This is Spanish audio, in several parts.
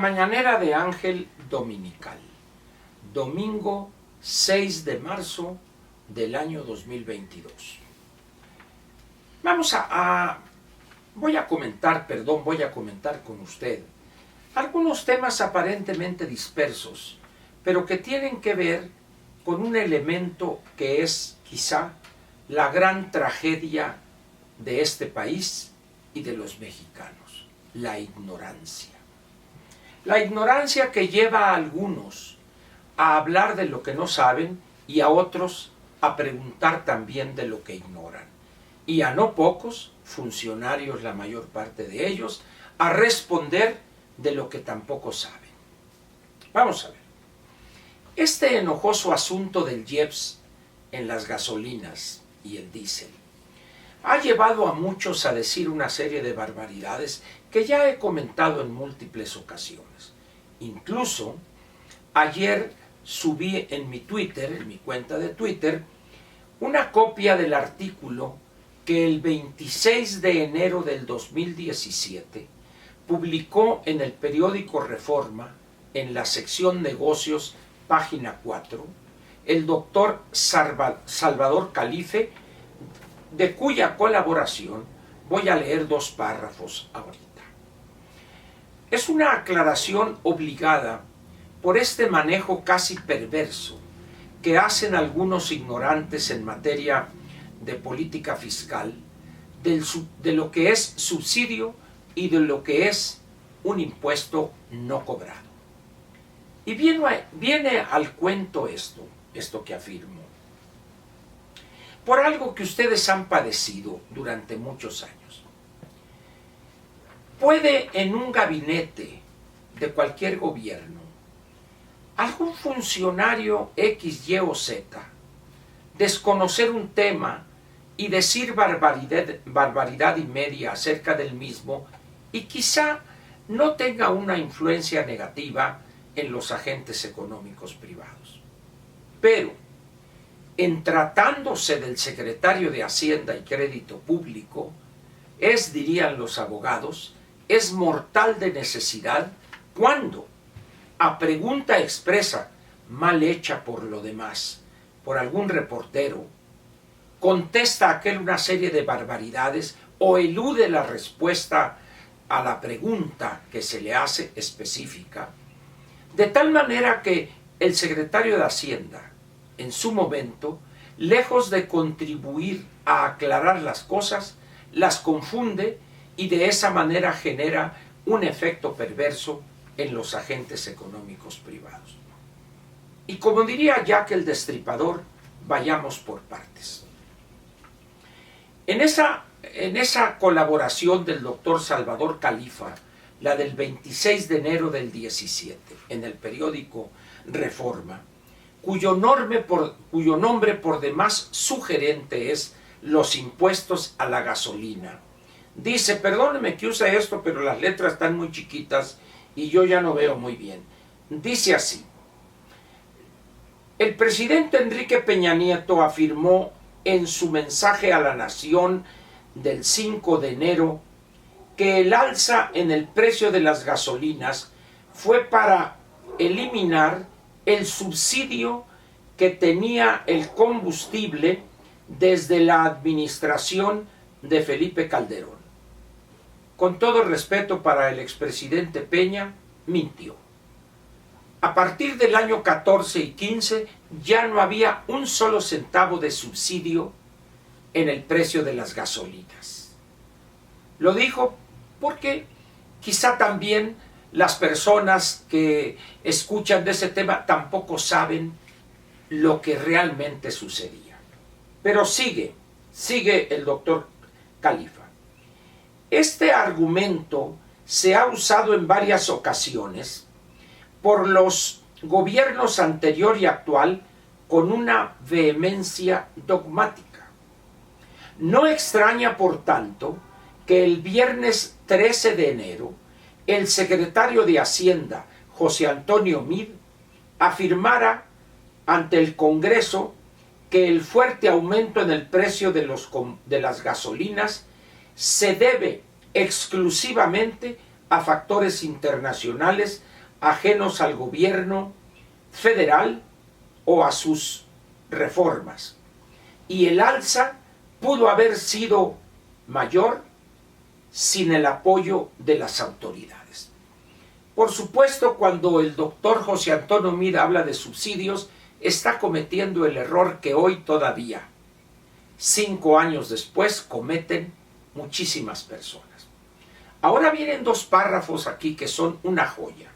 mañanera de Ángel Dominical, domingo 6 de marzo del año 2022. Voy a comentar con usted algunos temas aparentemente dispersos, pero que tienen que ver con un elemento que es quizá la gran tragedia de este país y de los mexicanos: la ignorancia. La ignorancia que lleva a algunos a hablar de lo que no saben y a otros a preguntar también de lo que ignoran. Y a no pocos, funcionarios la mayor parte de ellos, a responder de lo que tampoco saben. Vamos a ver. Este enojoso asunto del IEPS en las gasolinas y el diésel ha llevado a muchos a decir una serie de barbaridades que ya he comentado en múltiples ocasiones. Incluso ayer subí en mi cuenta de Twitter, una copia del artículo que el 26 de enero del 2017 publicó en el periódico Reforma, en la sección Negocios, página 4, el doctor Salvador Calife, de cuya colaboración voy a leer 2 párrafos ahorita. Es una aclaración obligada por este manejo casi perverso que hacen algunos ignorantes en materia de política fiscal de lo que es subsidio y de lo que es un impuesto no cobrado. Y viene al cuento esto que afirmo, por algo que ustedes han padecido durante muchos años. Puede en un gabinete de cualquier gobierno algún funcionario X, Y o Z desconocer un tema y decir barbaridad y media acerca del mismo, y quizá no tenga una influencia negativa en los agentes económicos privados. Pero, en tratándose del secretario de Hacienda y Crédito Público, dirían los abogados, es mortal de necesidad cuando, a pregunta expresa, mal hecha por lo demás, por algún reportero, contesta aquel una serie de barbaridades o elude la respuesta a la pregunta que se le hace específica, de tal manera que el secretario de Hacienda, en su momento, lejos de contribuir a aclarar las cosas, las confunde y de esa manera genera un efecto perverso en los agentes económicos privados. Y como diría Jack el Destripador, vayamos por partes. En esa colaboración del doctor Salvador Califa, la del 26 de enero del 17, en el periódico Reforma, cuyo nombre por demás sugerente es los impuestos a la gasolina. Dice, perdóneme que use esto, pero las letras están muy chiquitas y yo ya no veo muy bien. Dice así: el presidente Enrique Peña Nieto afirmó en su mensaje a la nación del 5 de enero que el alza en el precio de las gasolinas fue para eliminar el subsidio que tenía el combustible desde la administración de Felipe Calderón. Con todo respeto para el expresidente Peña, mintió. A partir del año 14 y 15 ya no había un solo centavo de subsidio en el precio de las gasolinas. Lo dijo porque quizá también las personas que escuchan de ese tema tampoco saben lo que realmente sucedía. Pero sigue el doctor Califa. Este argumento se ha usado en varias ocasiones por los gobiernos anterior y actual con una vehemencia dogmática. No extraña, por tanto, que el viernes 13 de enero el secretario de Hacienda, José Antonio Meade, afirmara ante el Congreso que el fuerte aumento en el precio de las gasolinas se debe exclusivamente a factores internacionales ajenos al gobierno federal o a sus reformas. Y el alza pudo haber sido mayor sin el apoyo de las autoridades. Por supuesto, cuando el doctor José Antonio Mida habla de subsidios, está cometiendo el error que hoy todavía, 5 años después, cometen muchísimas personas. Ahora vienen 2 párrafos aquí que son una joya.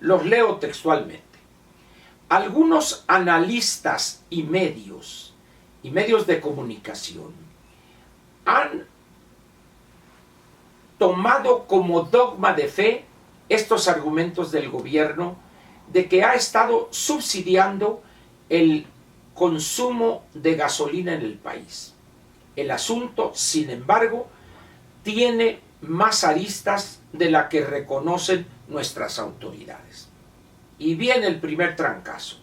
Los leo textualmente. Algunos analistas y medios de comunicación han tomado como dogma de fe estos argumentos del gobierno de que ha estado subsidiando el consumo de gasolina en el país. El asunto, sin embargo, tiene más aristas de la que reconocen nuestras autoridades. Y viene el primer trancazo.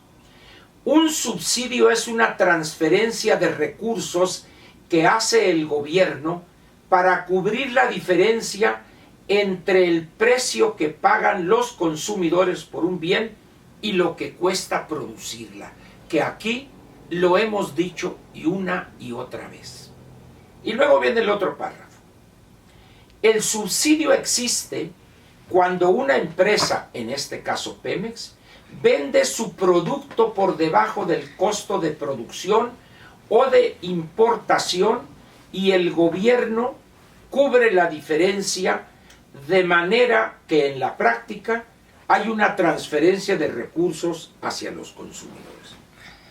Un subsidio es una transferencia de recursos que hace el gobierno para cubrir la diferencia entre el precio que pagan los consumidores por un bien y lo que cuesta producirla, que aquí lo hemos dicho y una y otra vez. Y luego viene el otro párrafo. El subsidio existe cuando una empresa, en este caso Pemex, vende su producto por debajo del costo de producción o de importación y el gobierno cubre la diferencia de manera que en la práctica hay una transferencia de recursos hacia los consumidores.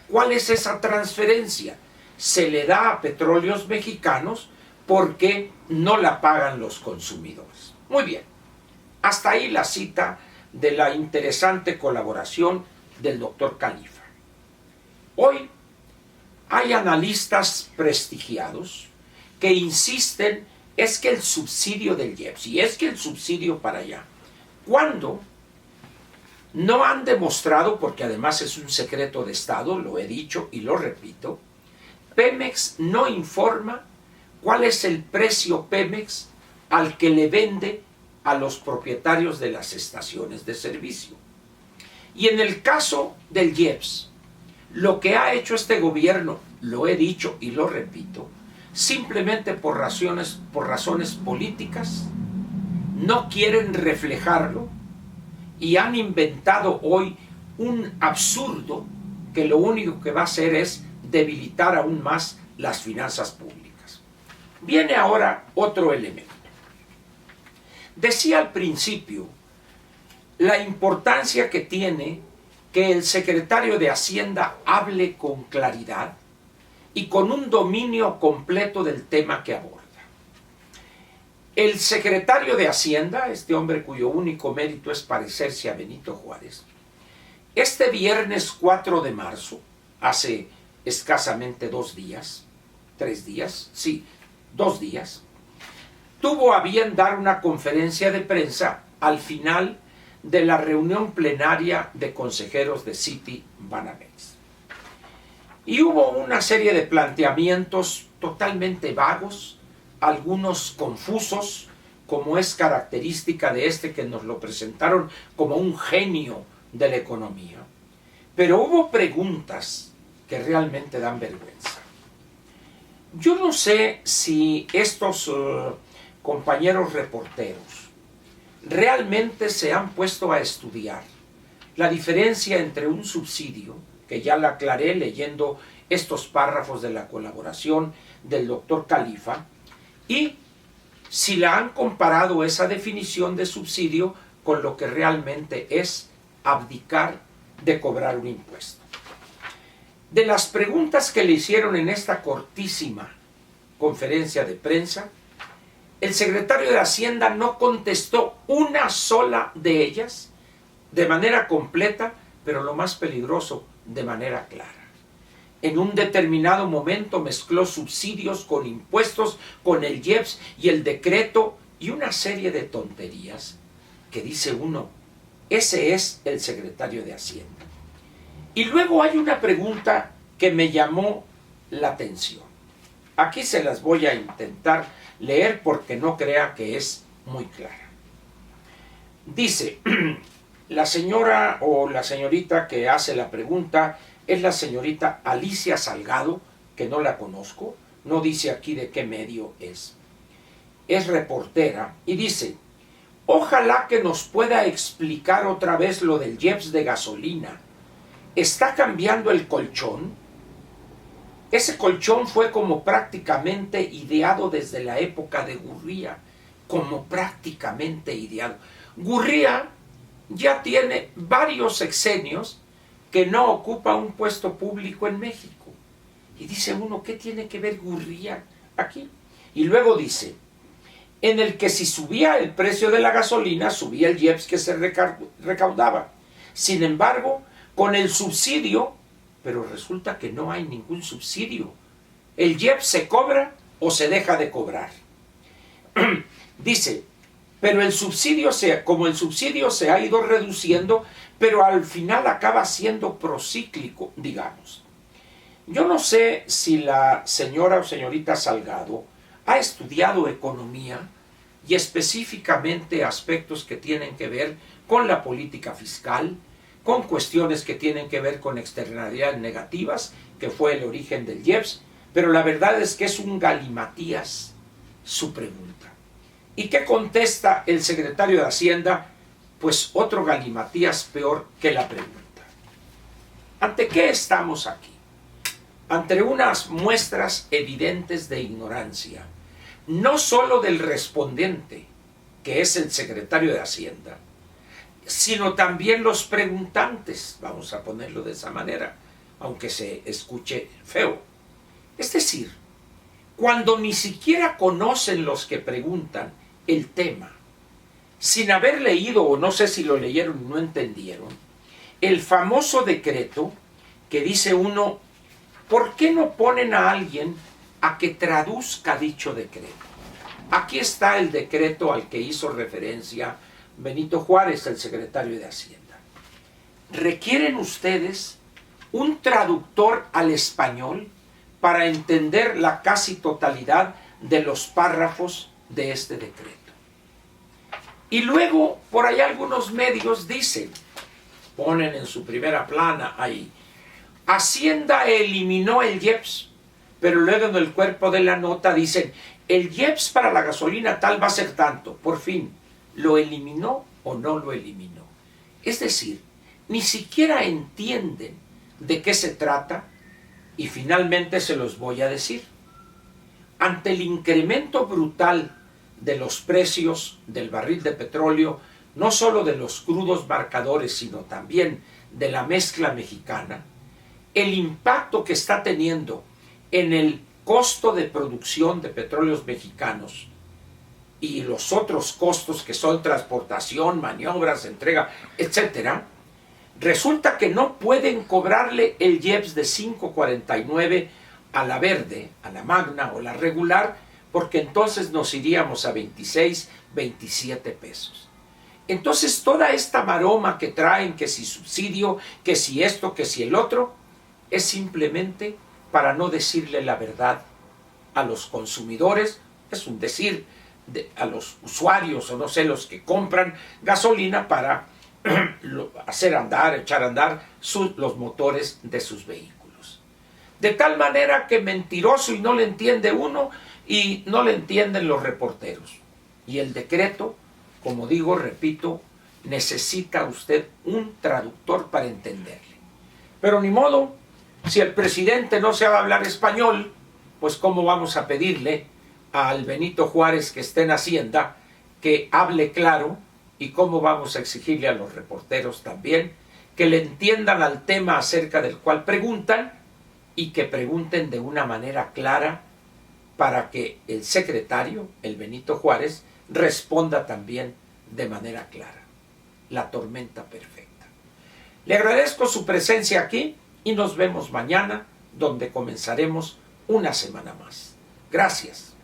¿Cuál es esa transferencia? Se le da a Petróleos Mexicanos porque no la pagan los consumidores. Muy bien, hasta ahí la cita de la interesante colaboración del doctor Califa. Hoy hay analistas prestigiados que insisten es que el subsidio del IEPS, y es que el subsidio para allá, cuando no han demostrado, porque además es un secreto de Estado, lo he dicho y lo repito, Pemex no informa cuál es el precio Pemex al que le vende a los propietarios de las estaciones de servicio. Y en el caso del IEPS, lo que ha hecho este gobierno, lo he dicho y lo repito, simplemente por razones políticas, no quieren reflejarlo y han inventado hoy un absurdo que lo único que va a hacer es debilitar aún más las finanzas públicas. Viene ahora otro elemento. Decía al principio la importancia que tiene que el secretario de Hacienda hable con claridad y con un dominio completo del tema que aborda. El secretario de Hacienda, este hombre cuyo único mérito es parecerse a Benito Juárez, este viernes 4 de marzo, hace escasamente 2 días, 3 días, sí, 2 días, tuvo a bien dar una conferencia de prensa al final de la reunión plenaria de consejeros de City Banamex. Y hubo una serie de planteamientos totalmente vagos, algunos confusos, como es característica de este que nos lo presentaron como un genio de la economía. Pero hubo preguntas que realmente dan vergüenza. Yo no sé si estos compañeros reporteros realmente se han puesto a estudiar la diferencia entre un subsidio, que ya la aclaré leyendo estos párrafos de la colaboración del doctor Califa, y si la han comparado esa definición de subsidio con lo que realmente es abdicar de cobrar un impuesto. De las preguntas que le hicieron en esta cortísima conferencia de prensa, el secretario de Hacienda no contestó una sola de ellas de manera completa, pero lo más peligroso, de manera clara. En un determinado momento mezcló subsidios con impuestos, con el IEPS y el decreto y una serie de tonterías que dice uno, ese es el secretario de Hacienda. Y luego hay una pregunta que me llamó la atención. Aquí se las voy a intentar leer porque no crea que es muy clara. Dice, La señora o la señorita que hace la pregunta es la señorita Alicia Salgado, que no la conozco, no dice aquí de qué medio es. Es reportera y dice: ojalá que nos pueda explicar otra vez lo del IEPS de gasolina. ¿Está cambiando el colchón? Ese colchón fue como prácticamente ideado desde la época de Gurría, como prácticamente ideado. Gurría ya tiene varios sexenios que no ocupa un puesto público en México. Y dice uno, ¿qué tiene que ver Gurría aquí? Y luego dice, en el que si subía el precio de la gasolina, subía el IEPS que se recaudaba. Sin embargo, con el subsidio, pero resulta que no hay ningún subsidio. El IEPS se cobra o se deja de cobrar. Dice, pero el subsidio, como el subsidio se ha ido reduciendo, pero al final acaba siendo procíclico, digamos. Yo no sé si la señora o señorita Salgado ha estudiado economía y específicamente aspectos que tienen que ver con la política fiscal, con cuestiones que tienen que ver con externalidades negativas, que fue el origen del IEPS, pero la verdad es que es un galimatías su pregunta. ¿Y qué contesta el secretario de Hacienda? Pues otro galimatías peor que la pregunta. ¿Ante qué estamos aquí? Ante unas muestras evidentes de ignorancia, no solo del respondente, que es el secretario de Hacienda, sino también los preguntantes, vamos a ponerlo de esa manera, aunque se escuche feo. Es decir, cuando ni siquiera conocen los que preguntan el tema, sin haber leído, o no sé si lo leyeron y no entendieron, el famoso decreto que dice uno, ¿por qué no ponen a alguien a que traduzca dicho decreto? Aquí está el decreto al que hizo referencia Benito Juárez, el secretario de Hacienda. ¿Requieren ustedes un traductor al español para entender la casi totalidad de los párrafos de este decreto? Y luego, por ahí algunos medios dicen, ponen en su primera plana ahí, Hacienda eliminó el IEPS, pero luego en el cuerpo de la nota dicen, el IEPS para la gasolina tal va a ser tanto, por fin, ¿lo eliminó o no lo eliminó? Es decir, ni siquiera entienden de qué se trata y finalmente se los voy a decir. Ante el incremento brutal de los precios del barril de petróleo, no solo de los crudos marcadores, sino también de la mezcla mexicana, el impacto que está teniendo en el costo de producción de petróleos mexicanos y los otros costos que son transportación, maniobras, entrega, etc., resulta que no pueden cobrarle el IEPS de 5.49 a la verde, a la magna o la regular, porque entonces nos iríamos a 26, 27 pesos. Entonces toda esta maroma que traen, que si subsidio, que si esto, que si el otro, es simplemente para no decirle la verdad a los consumidores, es un decir a los usuarios o no sé, los que compran gasolina para hacer andar, echar a andar los motores de sus vehículos. De tal manera que mentiroso y no le entiende uno y no le entienden los reporteros. Y el decreto, como digo, repito, necesita usted un traductor para entenderle. Pero ni modo, si el presidente no sabe hablar español, pues ¿cómo vamos a pedirle al Benito Juárez que esté en Hacienda que hable claro? ¿Y cómo vamos a exigirle a los reporteros también que le entiendan al tema acerca del cual preguntan y que pregunten de una manera clara para que el secretario, el Benito Juárez, responda también de manera clara? La tormenta perfecta. Le agradezco su presencia aquí y nos vemos mañana, donde comenzaremos una semana más. Gracias.